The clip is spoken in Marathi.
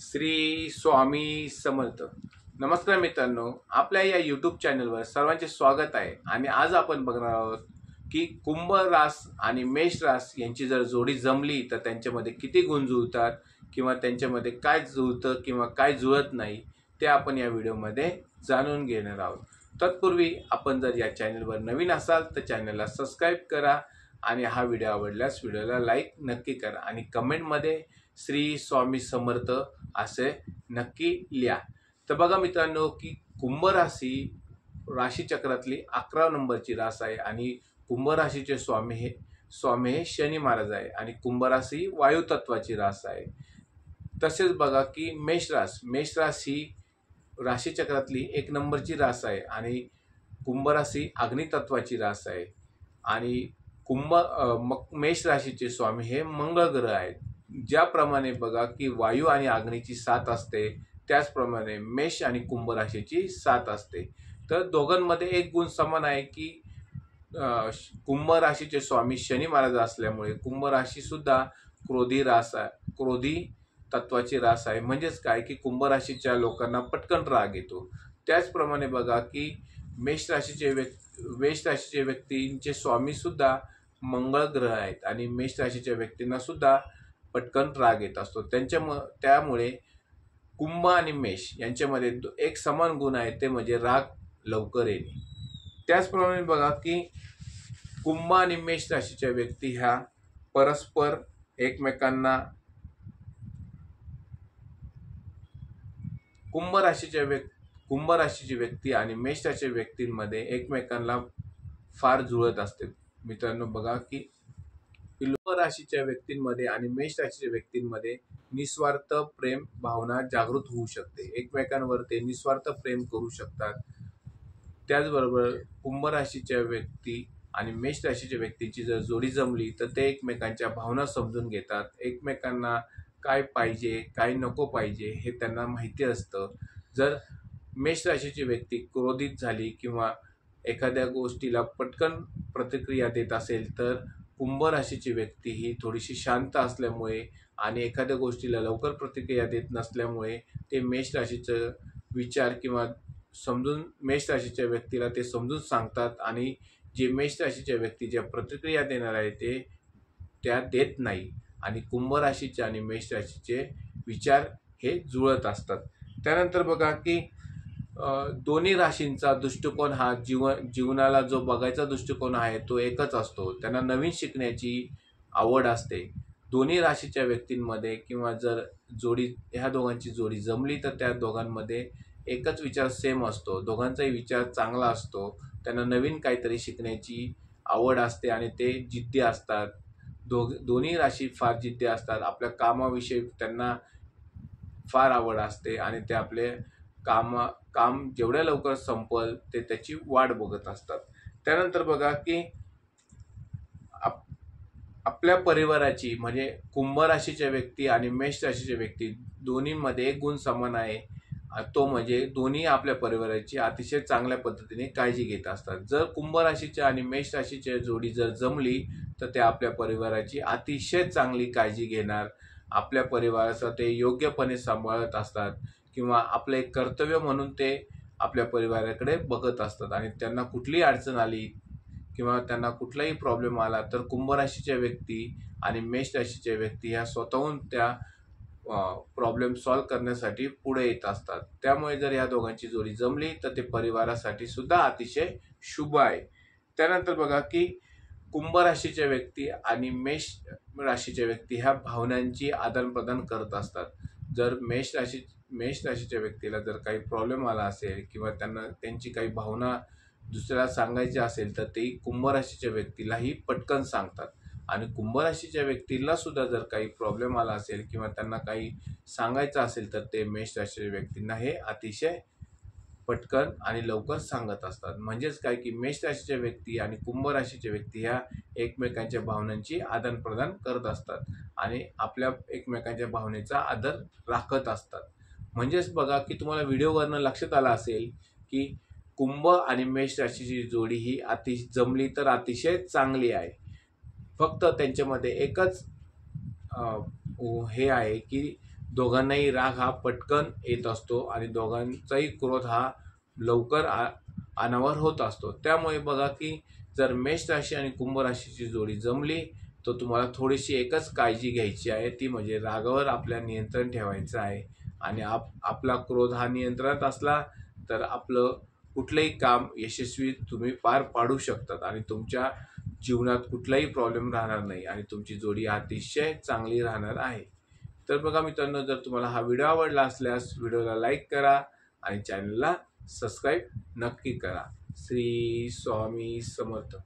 श्री स्वामी समर्थ। नमस्कार मित्रांनो, आपल्या या यूट्यूब चॅनलवर सर्वांचे स्वागत आहे। आणि आज आपण बघणार आहोत की कुंभ रास आणि मेष रास यांची जर जोडी जमली तर त्यांच्यामध्ये किती गुण जुळतात किंवा त्यांच्यामध्ये काय जुळतं किंवा काय जुळत नाही ते आपण या व्हिडिओमध्ये जाणून घेणार आहोत। तत्पूर्वी आपण जर या चॅनलवर नवीन असाल तर चॅनलला सबस्क्राईब करा आणि हा व्हिडिओ आवडल्यास व्हिडिओला लाईक नक्की करा आणि कमेंटमध्ये श्री स्वामी समर्थ असे नक्की लिहा। तर बघा मित्रांनो की कुंभ राशी चक्रातली 11 नंबरची रास आहे आणि कुंभ राशीचे स्वामी हे शनी महाराज आहे आणि कुंभ राशी वायू तत्वाची रास आहे। तसेच बघा की मेष रास ही राशी चक्रातली 1 नंबरची रास आहे आणि कुंभ राशी अग्नि तत्वाची रास आहे आणि मेष राशीचे स्वामी हे मंगळ ग्रह आहेत। ज्याप्रमाणे बघा की वायू आणि अग्नीची साथ असते त्याचप्रमाणे मेष आणि कुंभ राशीची साथ असते। तर दोघांमध्ये एक गुण समान आहे की कुंभ राशीचे स्वामी शनी महाराज असल्यामुळे कुंभ राशी सुद्धा क्रोधी तत्वाची रास आहे। म्हणजेच काय की कुंभ राशीच्या लोकांना पटकन राग येतो। त्याचप्रमाणे बघा की मेष राशीचे व्यक्तींचे स्वामी सुद्धा मंगळ ग्रह आहेत आणि मेष राशीच्या व्यक्तींना सुद्धा पटकन राग येत असतो। त्यामुळे कुंभ आणि मेष यांच्यामध्ये एक समान गुण आहे, ते म्हणजे राग लवकर येणे। त्याचप्रमाणे बघा की कुंभ आणि मेष राशीच्या व्यक्ती ह्या परस्पर एकमेकांना कुंभ राशीची व्यक्ती आणि मेष राशीच्या व्यक्तींमध्ये एकमेकांना फार जुळत असते। मित्रांनो बघा की कुंभ राशीच्या व्यक्तींमध्ये आणि मेष राशीच्या व्यक्तींमध्ये निस्वार्थ प्रेम भावना जागृत होऊ शकते। एकमेकांवर ते निस्वार्थ प्रेम करू शकतात। त्याचबरोबर कुंभ राशीच्या व्यक्ती आणि मेष राशीच्या व्यक्तीची जर जोडी जमली तर ते एकमेकांच्या भावना समजून घेतात। एकमेकांना काय पाहिजे काय नको पाहिजे हे त्यांना माहिती असतं। जर मेष राशीची व्यक्ती क्रोधित झाली किंवा एखाद्या गोष्टीला पटकन प्रतिक्रिया देत असेल तर कुंभ राशीची व्यक्ती ही थोडीशी शांत असल्यामुळे आणि एखाद्या गोष्टीला लवकर प्रतिक्रिया देत नसल्यामुळे ते मेष राशीचं विचार किंवा मेष राशीच्या व्यक्तीला ते समजून सांगतात आणि जे मेष राशीच्या व्यक्ती ज्या प्रतिक्रिया देणार आहे ते त्या देत नाही आणि कुंभ राशीचे आणि मेष राशीचे विचार हे जुळत असतात। त्यानंतर बघा की दोन्ही राशींचा दृष्टिकोन हा जीवनाला जो बघायचा दृष्टिकोन आहे तो एकच असतो। त्यांना नवीन शिकण्याची आवड असते। दोन्ही राशीच्या व्यक्तींमध्ये किंवा जर ह्या दोघांची जोडी जमली तर त्या दोघांमध्ये एकच विचार सेम असतो। दोघांचाही विचार चांगला असतो। त्यांना नवीन काहीतरी शिकण्याची आवड असते आणि ते जिद्दी असतात। दोन्ही राशी फार जिद्दी असतात। आपल्या कामाविषयी त्यांना फार आवड असते आणि ते आपले काम जेवढ्या लवकर संपल ते त्याची वाट बघत असतात। त्यानंतर बघा की आपल्या परिवाराची म्हणजे कुंभ राशीच्या व्यक्ती आणि मेष राशीच्या व्यक्ती दोन्हीमध्ये एक गुण समान आहे, तो म्हणजे दोन्ही आपल्या परिवाराची अतिशय चांगल्या पद्धतीने काळजी घेत असतात। जर कुंभ राशीच्या आणि मेष राशीच्या जोडी जर जमली तर ते आपल्या परिवाराची अतिशय चांगली काळजी घेणार। आपल्या परिवाराचं ते योग्यपणे सांभाळत असतात किंवा आपलं एक कर्तव्य म्हणून ते आपल्या परिवाराकडे बघत असतात आणि त्यांना कुठलीही अडचण आली किंवा त्यांना कुठलाही प्रॉब्लेम आला तर कुंभ राशीच्या व्यक्ती आणि मेष राशीच्या व्यक्ती ह्या स्वतःहून त्या प्रॉब्लेम सॉल्व्ह करण्यासाठी पुढे येत असतात। त्यामुळे जर या दोघांची जोडी जमली तर ते परिवारासाठी सुद्धा अतिशय शुभ आहे। त्यानंतर बघा की कुंभ राशीच्या व्यक्ती आणि मेष राशीच्या व्यक्ती ह्या भावनांची आदानप्रदान करत असतात। जर मेष राशीच्या व्यक्तीला जर काही प्रॉब्लेम आला असेल किंवा त्यांची काही भावना दुसऱ्याला सांगायची असेल तर ते कुंभ राशीच्या व्यक्तीलाही पटकन सांगतात आणि कुंभ राशीच्या व्यक्तीला सुद्धा जर काही प्रॉब्लेम आला असेल किंवा त्यांना काही सांगायचं असेल तर ते मेष राशीच्या व्यक्तींना हे अतिशय पटकन आणि लवकर सांगत असतात। म्हणजेच काय की मेष राशीच्या व्यक्ती आणि कुंभ राशीच्या व्यक्ती ह्या एकमेकांच्या भावनांची आदानप्रदान करत असतात आणि आपल्या एकमेकांच्या भावनेचा आदर राखत असतात। म्हणजेच बघा की तुम्हाला व्हिडिओवरनं लक्षात आलं असेल की कुंभ आणि मेष राशीची जोडी ही जमली तर अतिशय चांगली आहे। फक्त त्यांच्यामध्ये एकच हे आहे की दोघांनाही राग हा पटकन येत असतो आणि दोघांचाही क्रोध हा लवकर अनावर होत असतो. त्यामुळे बघा की जर मेष राशी आणि कुंभ राशीची जोडी जमली तर तुम्हाला थोडीशी एकच काळजी घ्यायची आहे, ती म्हणजे रागावर आपल्या नियंत्रण ठेवायचं आहे. आणि आपला क्रोध हा नियंत्रणात असला तर आपलं कुठलंही काम यशस्वी तुम्ही पार पाडू शकतात आणि तुमच्या जीवनात कुठलाही प्रॉब्लेम राहणार नाही आणि तुमची जोडी अतिशय चांगली राहणार आहे. तर बघा मित्रांनो, जर तुम्हाला हा व्हिडिओ आवडला असल्यास व्हिडिओला लाईक करा आणि चॅनलला सबस्क्राईब नक्की करा. श्री स्वामी समर्थ.